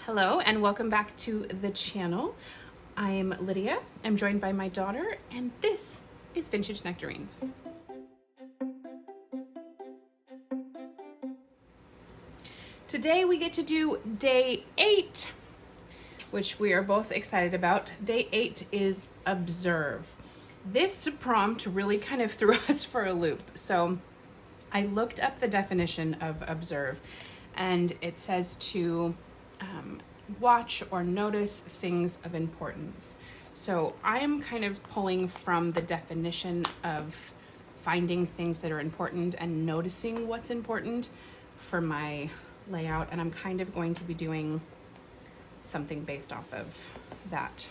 Hello and welcome back to the channel. I'm Lydia. I'm joined by my daughter, and this is Vintage Nectarines. Today we get to do day 8, which we are both excited about. Day 8 is observe. This prompt really kind of threw us for a loop. So I looked up the definition of observe, and it says to watch or notice things of importance. So I'm kind of pulling from the definition of finding things that are important and noticing what's important for my layout, and I'm kind of going to be doing something based off of that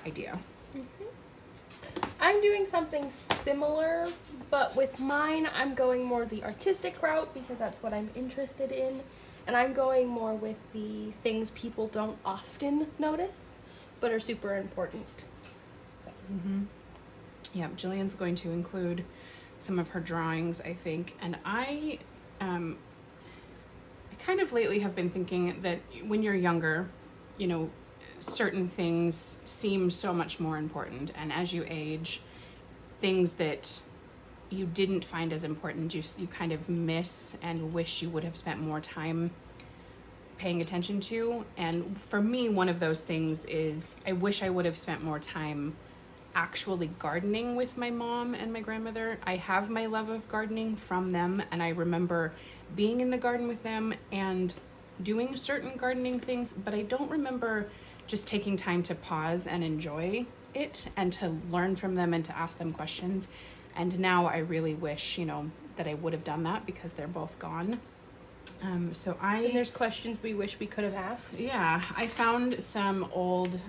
idea. I'm doing something similar, but with mine, I'm going more the artistic route because that's what I'm interested in. And I'm going more with the things people don't often notice, but are super important. So. Yeah, Jillian's going to include some of her drawings, I think. And I kind of lately have been thinking that when you're younger, you know, certain things seem so much more important. And as you age, things that you didn't find as important, you kind of miss and wish you would have spent more time paying attention to. And for me, one of those things is I wish I would have spent more time actually gardening with my mom and my grandmother. I have my love of gardening from them, and I remember being in the garden with them and doing certain gardening things, but I don't remember just taking time to pause and enjoy it and to learn from them and to ask them questions. And now I really wish, that I would have done that because they're both gone. And there's questions we wish we could have asked. Yeah, I found some old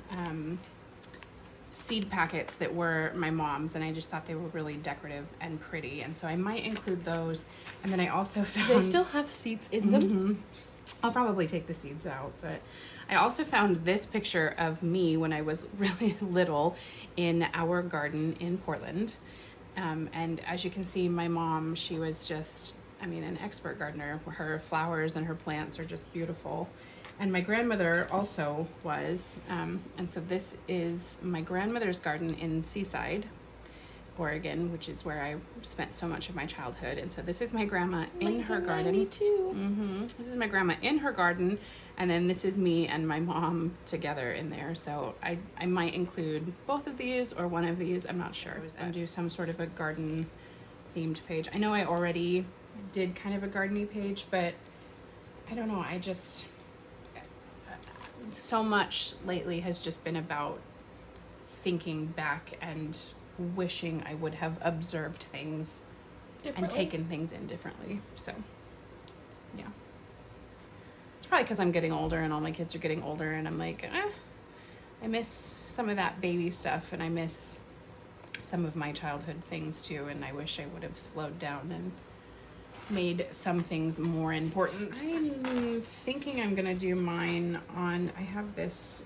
seed packets that were my mom's, and I just thought they were really decorative and pretty. And so I might include those. And then I also found... They still have seeds in them. I'll probably take the seeds out, but I also found this picture of me when I was really little in our garden in Portland. And as you can see, my mom, she was just, an expert gardener. Her flowers and her plants are just beautiful. And my grandmother also was. And so this is my grandmother's garden in Seaside, Oregon, which is where I spent so much of my childhood. And so this is my grandma in her garden. This is my grandma in her garden, and then this is me and my mom together in there. So I might include both of these or one of these, I'm not sure, and do some sort of a garden themed page. I know I already did kind of a gardening page, but I don't know, I just so much lately has just been about thinking back and wishing I would have observed things and taken things in differently. So yeah, it's probably because I'm getting older and all my kids are getting older, and I'm like, I miss some of that baby stuff, and I miss some of my childhood things too, and I wish I would have slowed down and made some things more important. I'm thinking I'm gonna do mine on, I have this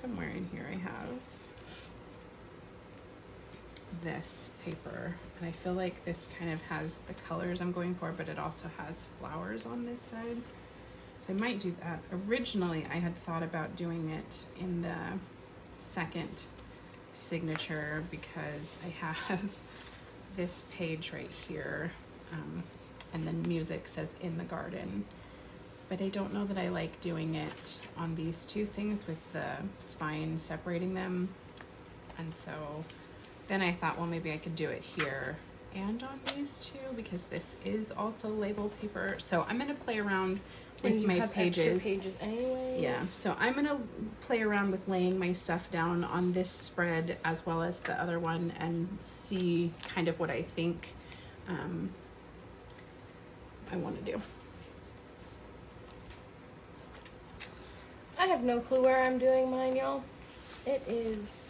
somewhere in here. I have this paper, and I feel like this kind of has the colors I'm going for, but it also has flowers on this side, so I might do that. Originally I had thought about doing it in the second signature because I have this page right here, and then music says in the garden, but I don't know that I like doing it on these two things with the spine separating them. And so then I thought, well, maybe I could do it here and on these two, because this is also label paper. So I'm gonna play around with my pages. Extra pages anyway. Yeah, so I'm gonna play around with laying my stuff down on this spread as well as the other one and see kind of what I think I want to do. I have no clue where I'm doing mine, y'all. It is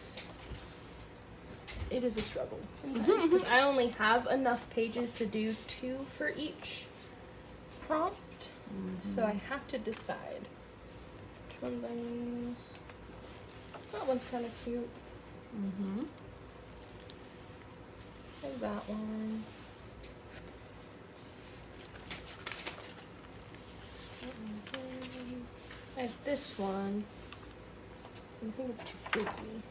a struggle sometimes because I only have enough pages to do 2 for each prompt. So I have to decide which ones I use. That one's kind of cute. And that one. have this one. I think it's too busy.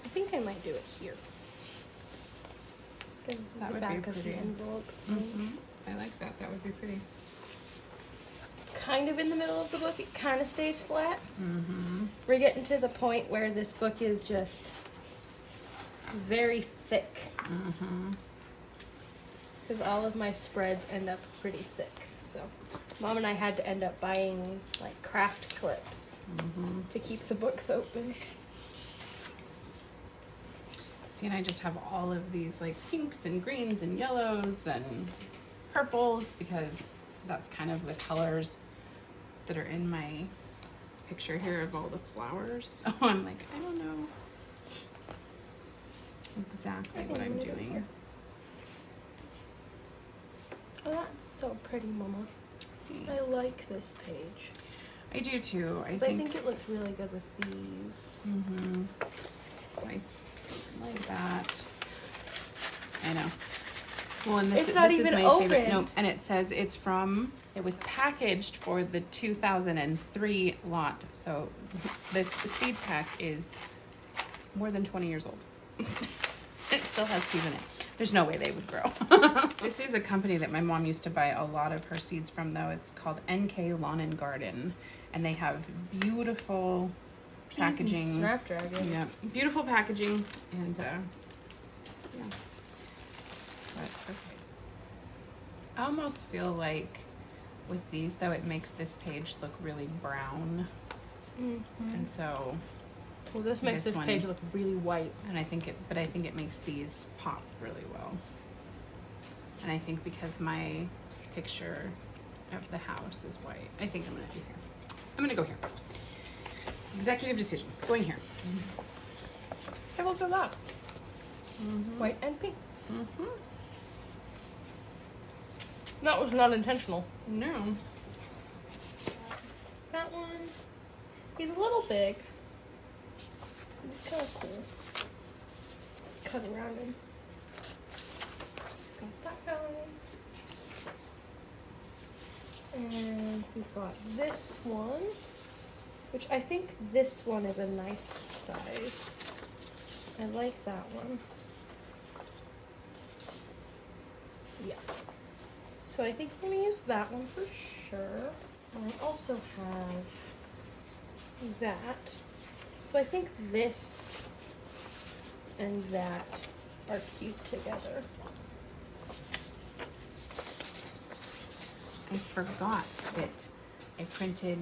I think I might do it here. This is That the would be back of the pretty. envelope. I like that. That would be pretty. Kind of in the middle of the book, it kind of stays flat. Mm-hmm. We're getting to the point where this book is just very thick. Mm-hmm. Because all of my spreads end up pretty thick. So Mom and I had to end up buying like craft clips to keep the books open. See, and I just have all of these like pinks and greens and yellows and purples because that's kind of the colors that are in my picture here of all the flowers. So I'm like, I don't know exactly what I'm doing. Oh, that's so pretty, Mama. I Thanks. like this page. I do too. I 'Cause think. I think it looks really good with these. So I like that. I know. Well, and this, It's not this is even my favorite. opened. No, and it says it's from. It was packaged for the 2003 lot. So this seed pack is more than 20 years old. It still has peas in it. There's no way they would grow. This is a company that my mom used to buy a lot of her seeds from, though. It's called NK Lawn and Garden, and they have beautiful Peas packaging. and snapdragons. Yeah, beautiful packaging, and yeah. But okay. I almost feel like with these, though, it makes this page look really brown, and so. Well, this makes This this one- page look really white. And I think it makes these pop really well. And I think because my picture of the house is white, I think I'm gonna do here. I'm gonna go here. Executive decision, going here. I will do that. White and pink. That was not intentional. No. That one, he's a little big. He's kind of cool. Cut around him. Got that going. And we've got this one, which I think this one is a nice size. I like that one. Yeah. So I think I'm gonna use that one for sure. And I also have that. So I think this and that are cute together. I forgot that I printed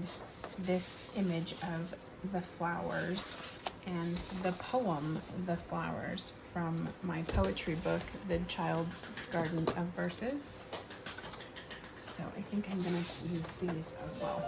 this image of the flowers and the poem The Flowers from my poetry book, The Child's Garden of Verses. So I think I'm gonna use these as well.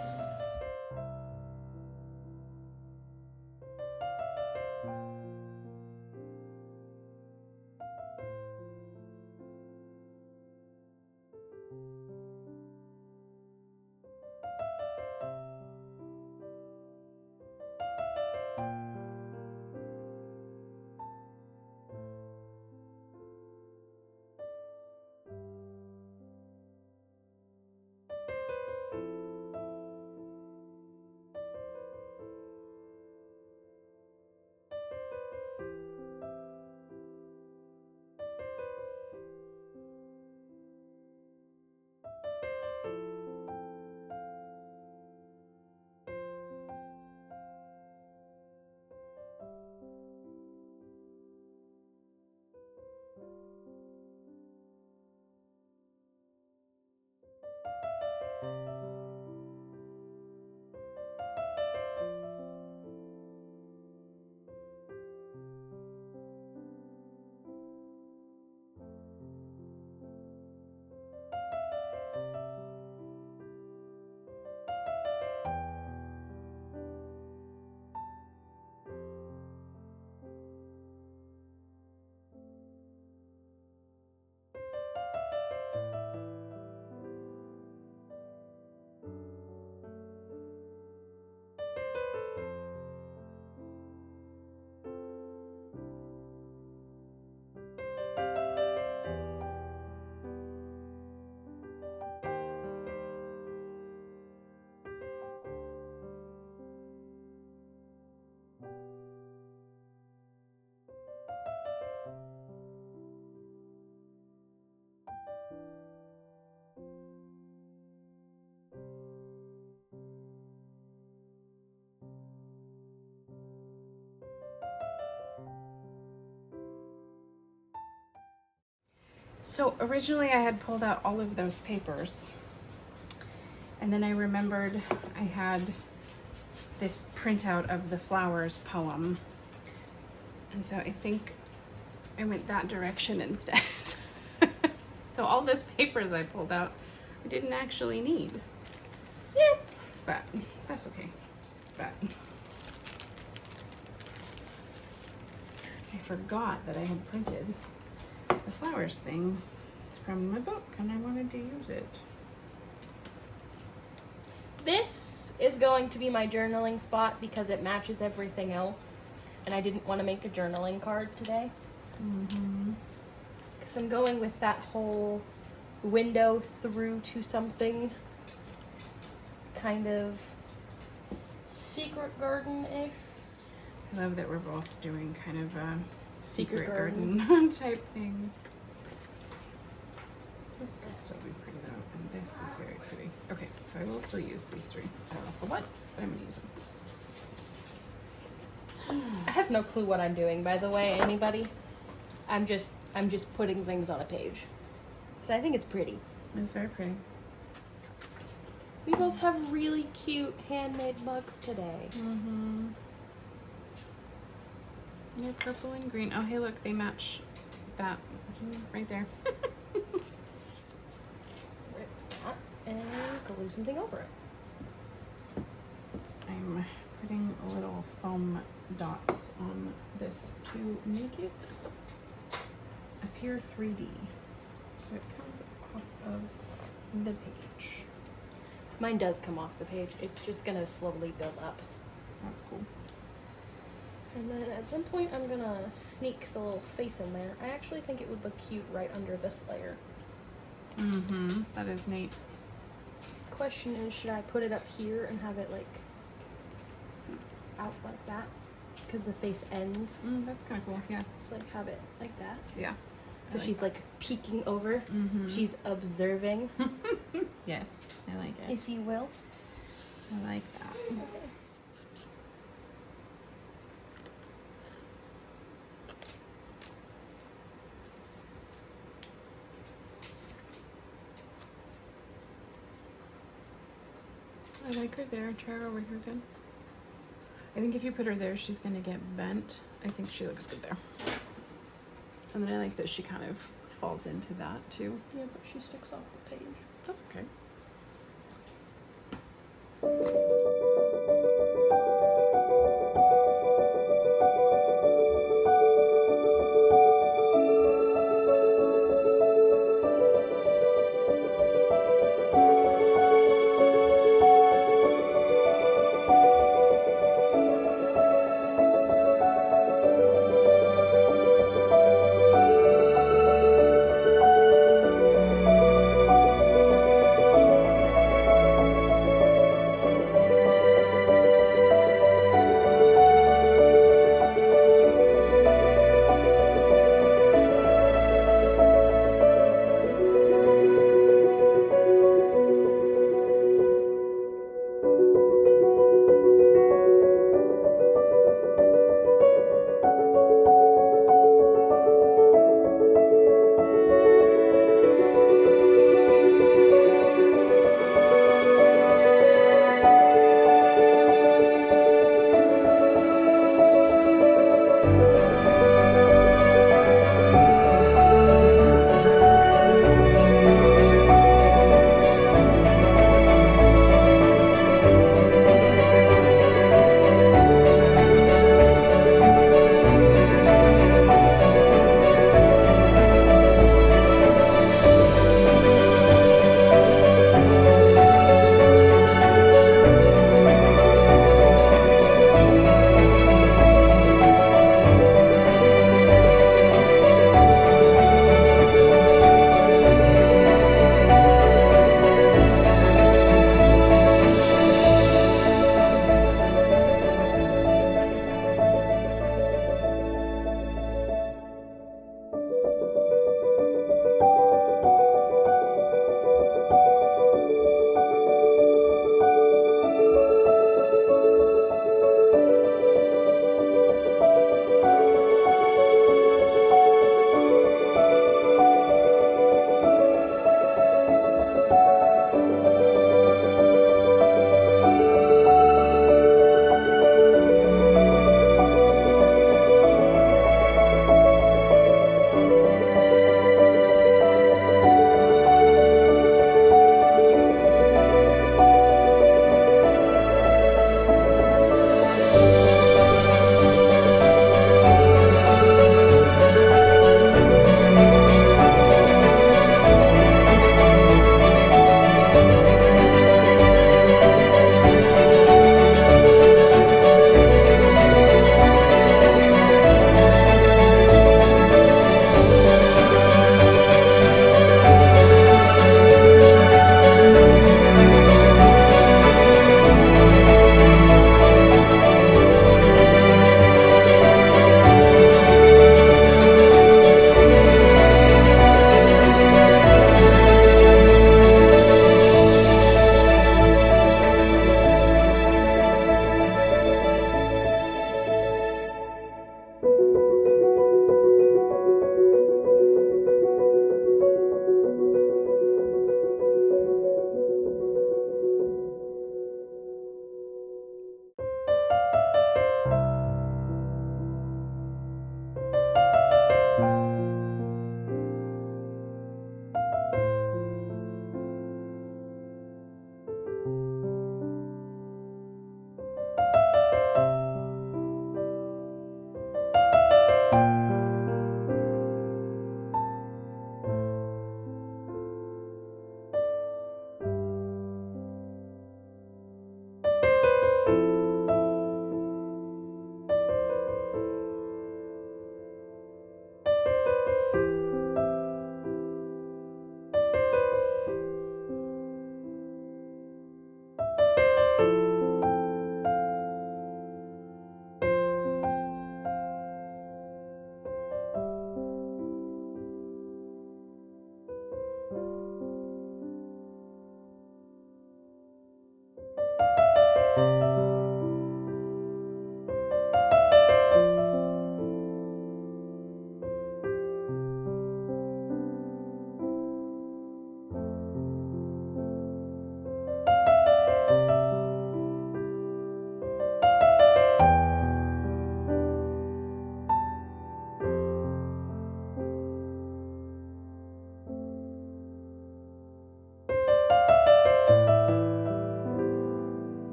So originally I had pulled out all of those papers, and then I remembered I had this printout of the flowers poem, and so I think I went that direction instead. So all those papers I pulled out I didn't actually need. Yeah. But that's okay. But I forgot that I had printed the flowers thing from my book and I wanted to use it. This is going to be my journaling spot because it matches everything else, and I didn't want to make a journaling card today. Because I'm going with that whole window through to something kind of secret garden-ish. I love that we're both doing kind of a secret garden. garden type thing. This could still be pretty though, and this is very pretty. Okay, so I will still use these three. I don't know for what, but I'm gonna use them. I have no clue what I'm doing, by the way, anybody. I'm just putting things on a page. Because I think it's pretty. It's very pretty. We both have really cute handmade mugs today. Mm-hmm. They're purple and green. Oh, hey, look, they match that right there. Rip that and glue something over it. I'm putting little foam dots on this to make it appear 3D. So it comes off of the page. Mine does come off the page. It's just gonna slowly build up. That's cool. And then at some point I'm gonna sneak the little face in there. I actually think it would look cute right under this layer. Mm-hmm. That is neat. Question is, should I put it up here and have it like out like that? Because the face ends. That's kind of cool, yeah. Just like have it like that. Yeah. So she's like peeking over. Mm-hmm. She's observing, Yes, I like it. if you will. I like that. I like her there. Try her over here again. I think if you put her there, she's gonna get bent. I think she looks good there. And then I like that she kind of falls into that too. Yeah, but she sticks off the page. That's okay.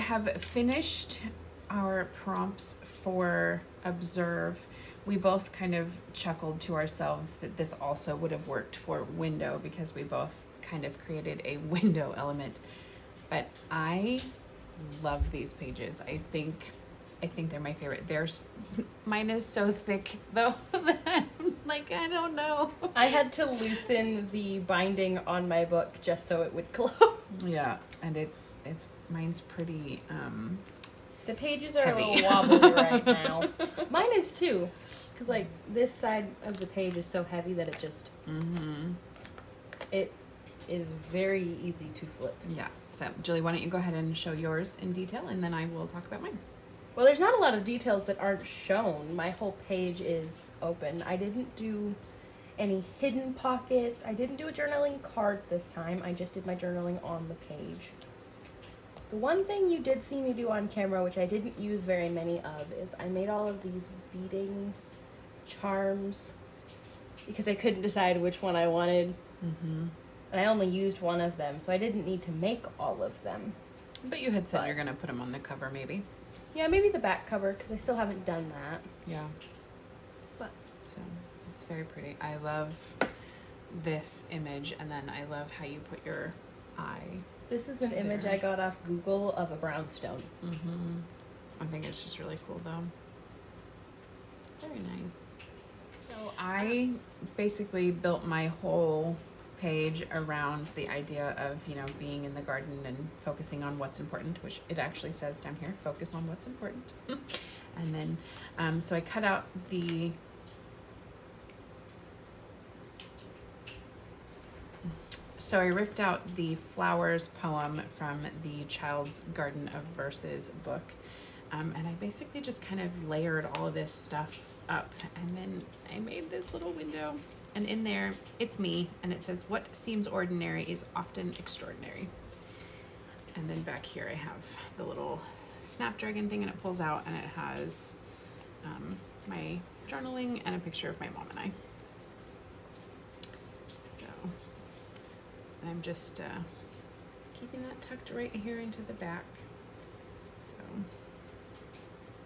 have finished our prompts for Observe. We both kind of chuckled to ourselves that this also would have worked for window because we both kind of created a window element. But I love these pages. I think they're my favorite. Mine is so thick though that I'm like, I don't know. I had to loosen the binding on my book just so it would close. Yeah, and it's mine's pretty the pages are heavy. a little wobbly right now. Mine is too, because like this side of the page is so heavy that it just it is very easy to flip. Yeah. So Julie, why don't you go ahead and show yours in detail, and then I will talk about mine. Well, there's not a lot of details that aren't shown. My whole page is open. I didn't do any hidden pockets. I didn't do a journaling card this time. I just did my journaling on the page. The one thing you did see me do on camera, which I didn't use very many of, is I made all of these beading charms because I couldn't decide which one I wanted. And I only used one of them, so I didn't need to make all of them. But you had said you're going to put them on the cover, maybe. Yeah, maybe the back cover, because I still haven't done that. Yeah. But so it's very pretty. I love this image, and then I love how you put your eye. This is an image I got off Google of a brownstone. I think it's just really cool, though. Very nice. So I basically built my whole page around the idea of, being in the garden and focusing on what's important, which it actually says down here, focus on what's important. And then, so I cut out So I ripped out the flowers poem from the Child's Garden of Verses book. And I basically just kind of layered all of this stuff up. And then I made this little window. And in there, it's me. And it says, what seems ordinary is often extraordinary. And then back here I have the little snapdragon thing, and it pulls out, and it has my journaling and a picture of my mom and I. So, and I'm just keeping that tucked right here into the back. So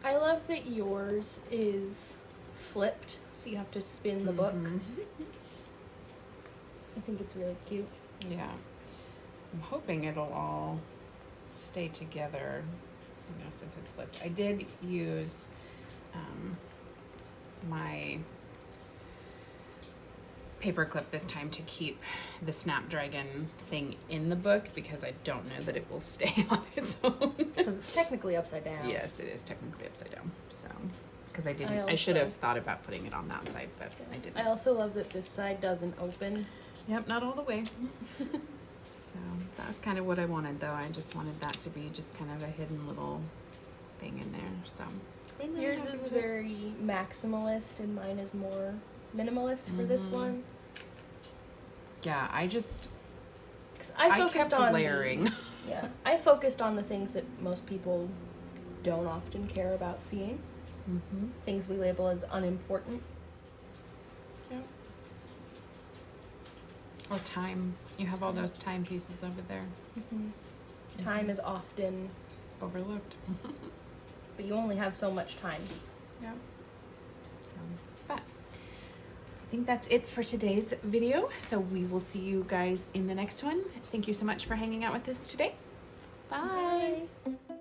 I love that yours is flipped, so you have to spin the book. I think it's really cute. Yeah, I'm hoping it'll all stay together, since it's flipped. I did use my paper clip this time to keep the snapdragon thing in the book, because I don't know that it will stay on its own. Because it's technically upside down. Yes, it is technically upside down. So, because I should have thought about putting it on that side, but I didn't. I also love that this side doesn't open. Yep, not all the way. So that's kind of what I wanted, though. I just wanted that to be just kind of a hidden little thing in there. So I'm really yours happy is with it. very maximalist, and mine is more minimalist for this one. Yeah, I 'Cause I kept layering. I focused on the things that most people don't often care about seeing. Things we label as unimportant. Yep. Or time. You have all those time pieces over there. Time is often Overlooked. but you only have so much time. Yeah. So, but I think that's it for today's video. So we will see you guys in the next one. Thank you so much for hanging out with us today. Bye. Bye.